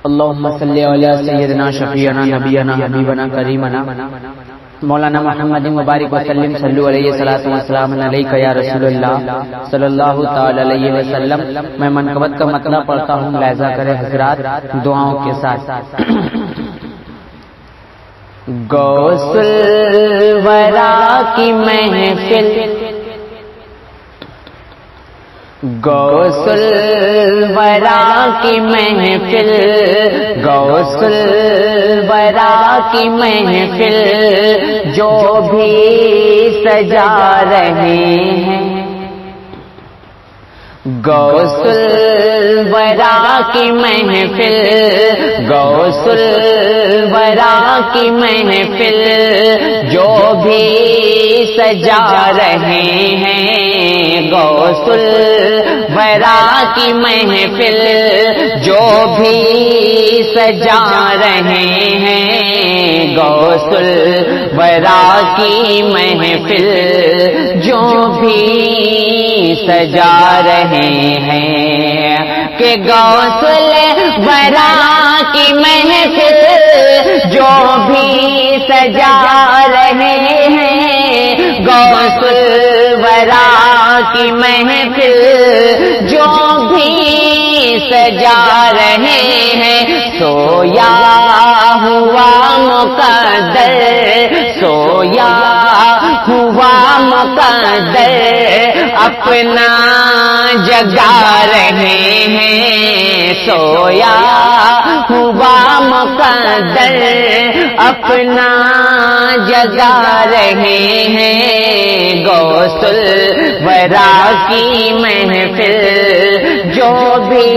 اللهم صل علی سیدنا شفیعنا نبینا حبیبنا کریمنا مولانا محمد مبارک وسلم صلو علیہ الصلوۃ والسلام علیک یا رسول اللہ صلی اللہ تعالی علیہ وسلم۔ میں منقبت کا مطلب پڑھتا ہوں، لہذا کرے حضرات دعاؤں کے ساتھ۔ غوث الورا کی محفل، غوث الورا کی محفل، غوث الورا کی محفل جو بھی سجا رہے ہیں، غوث الورا کی محفل، غوث الورا کی محفل جو بھی سجا رہے ہیں، غوث الورا کی محفل جو بھی سجا رہے ہیں، غوث الورا کی محفل جو بھی سجا رہے ہیں، کہ غوث الورا کی محفل جو بھی سجا رہے ہیں، غوث الورا کی محفل جو بھی سجا رہے ہیں، سویا ہوا مقدر، سویا ہوا مقدر اپنا جگا رہے ہیں، سویا ہوا مقدر اپنا جگا رہے ہیں، غوث الورا کی محفل جو بھی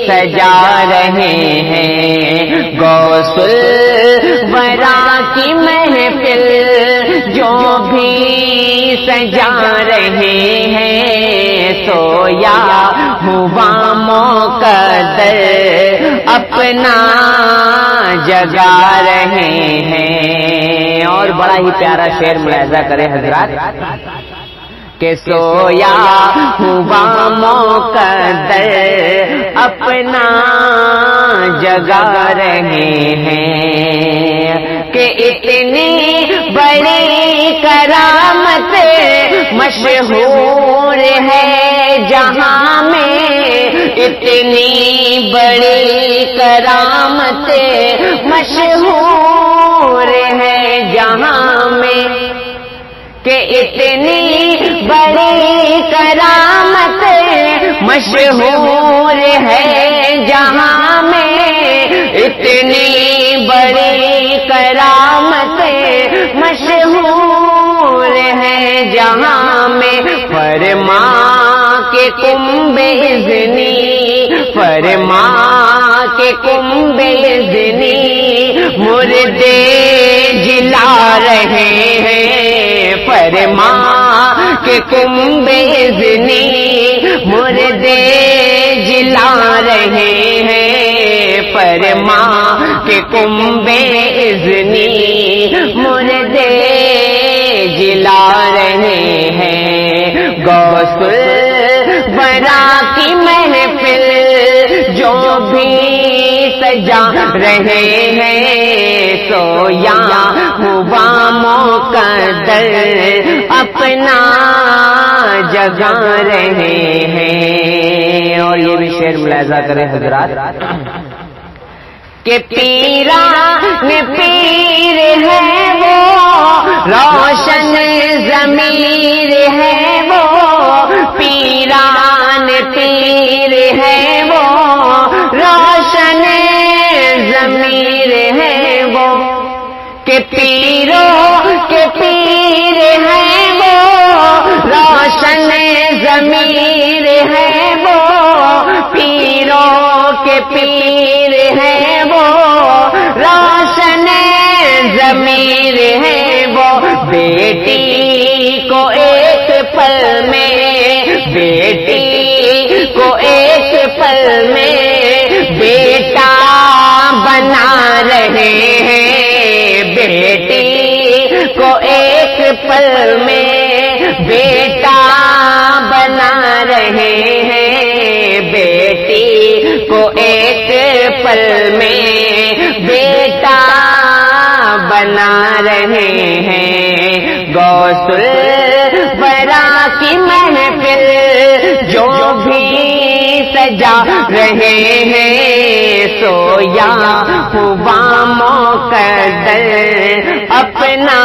سجا رہے ہیں، غوث الورا کی محفل جو بھی سجا رہے ہیں، سویا ہوا مقدر اپنا جگا رہے ہیں۔ اور بڑا ہی پیارا شعر ملاحظہ کرے حضرات، کہ سویا ہوا مقدر اپنا جگا رہے ہیں، کہ اتنی بڑی کرامت مشہور ہے جہاں میں، اتنی بڑی کرامت مشہور ہے جہاں میں، کہ اتنی بڑی کرامت مشہور ہے جہاں میں، اتنی بڑی کرامت مشہور ہے جہاں میں، فرما کے کنب اذنی، فرما کے کنب اذنی مردے جلا رہے ہیں، فرما کے کنب اذنی مردے جلا رہے ہیں، فرما کے کنب اذنی مردے جلا رہے ہیں، غوث الورا کی محفل جو بھی سجا رہے ہیں، سویا ہوا مقدر اپنا جگا رہے ہیں۔ اور یہ بھی شعر ملاحظہ کرے حضرات، کہ پیران پیر ہے وہ روشن ضمیر ہے وہ، پیران پیر ہے وہ روشن ضمیر ہے وہ، کہ پیروں کے پیر ہے وہ روشن ضمیر ہے وہ، پیروں کے پیر ہے وہ روشن ضمیر ہے وہ، بیٹی کو ایک پل میں، بیٹی کو ایک پل میں بیٹا بنا رہے ہیں، بیٹی کو ایک پل میں بیٹا بنا رہے ہیں، بیٹی کو ایک پل میں بیٹا بنا رہے ہیں، غوث الورا کی محفل جو بھی سجا رہے ہیں، سویا ہوا مقدر اپنا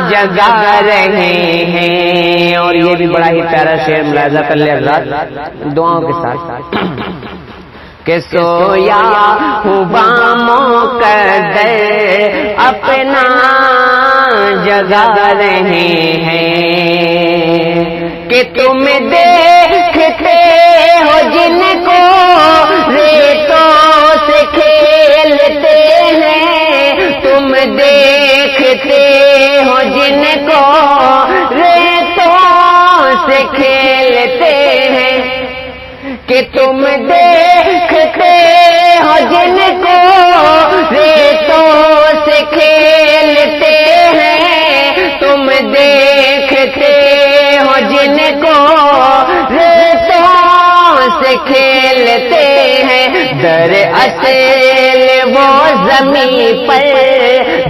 جگا رہے ہیں۔ اور یہ بھی بڑا ہی پیارا شعر ملاحظہ کر لے حضرات دعاؤں کے ساتھ کہ سویا ہوا مقدر اپنا جگا رہے ہیں، کہ تم دیکھتے ہو جن کو ریتوں سے کھیلتے ہیں، تم دیکھتے ہو جن کو ریتوں سے کھیلتے ہیں، کہ تم دیکھتے ہو جن کو ریتوں سے کھیلتے ہیں، تم دیکھتے ہو جن کو ریتوں سے کھیلتے ہیں، دراصل وہ زمین پر،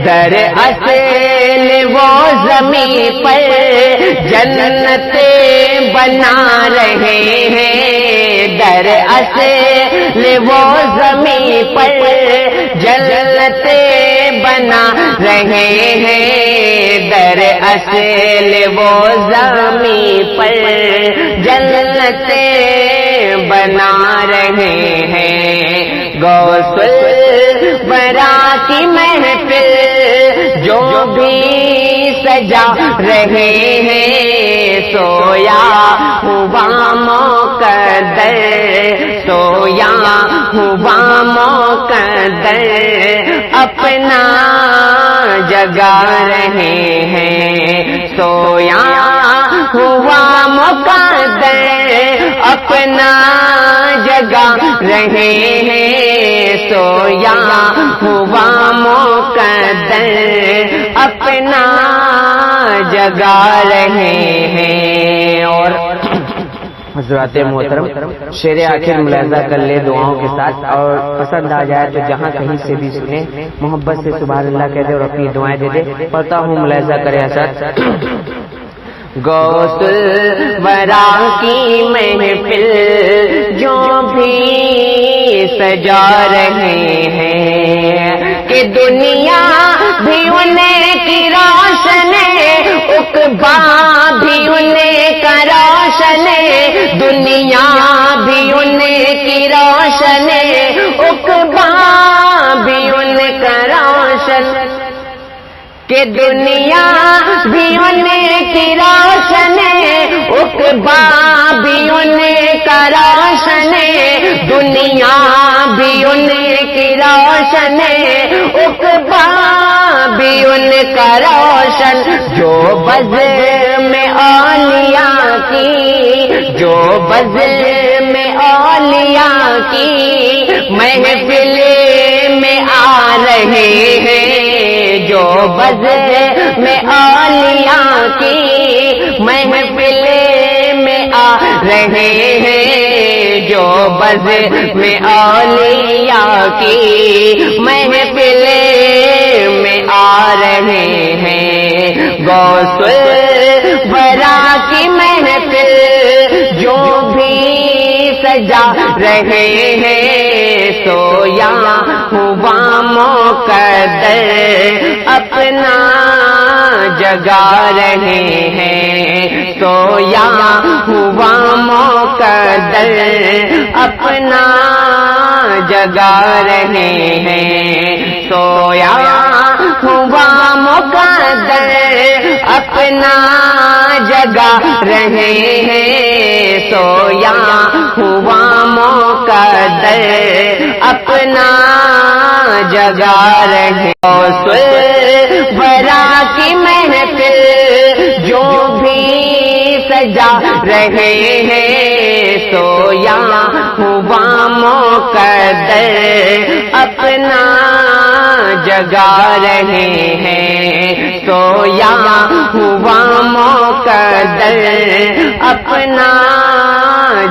دراصل وہ زمین پر جنتیں بنا رہے ہیں، دراصل وہ زمین پر جنتیں بنا رہے ہیں، دراصل وہ زمین پر جنتیں بنا رہے ہیں، غوث الورا کی محفل جو بھی سجا رہے ہیں، سویا ہوا مقدر، سویا ہوا مقدر اپنا جگا رہے ہیں، سویا ہوا مقدر اپنا جگا رہے ہیں، سویا ہوا مقدر اپنا جگا رہے ہیں۔ اور حضرات محترم شعر آخر ملاحظہ کر لے دعاؤں کے ساتھ، اور پسند آ جائے تو جہاں کہیں سے بھی سنیں محبت سے سبحان اللہ کہہ دے اور اپنی دعائیں دے دے، پڑھتا ہوں ملاحظہ کرے حضرات۔ غوث الورا کی محفل جو بھی سجا رہے ہیں، کہ دنیا بھی انہیں کی روشن، عقبا بھی انہیں کا روشن، دنیا بھی انہیں کی روشن، عقبا بھی ان کا روشن، کہ دنیا بھی انہیں کی روشن، عقبا بھی انہیں کا روشن، دنیا بھی انہیں کی روشن، عقبا بھی ان کا روشن، جو بزم میں اولیاء کی، جو بزم میں اولیاء کی محفل میں آ رہے ہیں، جو بزم میں اولیاء کی محفل میں آ رہے ہیں، جو بزم میں اولیاء کی محفل میں آ رہے ہیں، غوث الورا کی محفل جو بھی سجا رہے ہیں، سویا ہوا مقدر اپنا جگا رہے ہیں، سویا ہوا مقدر اپنا جگا رہے ہیں، سویا ہوا مقدر اپنا جگا رہے ہیں، سویا ہوا مقدر اپنا جگا رہے، غوث الورا کی محفل جو بھی سجا رہے ہیں، سویا ہوا مقدر اپنا جگا رہے ہیں، سویا ہوا مقدر اپنا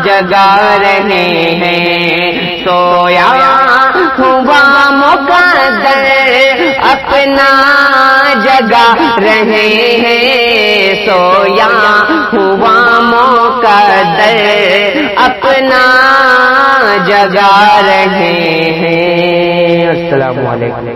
جگا رہے ہیں، سویا اپنا جگا رہے ہیں، سویا ہوا مقدر اپنا جگا رہے ہیں۔ السلام علیکم۔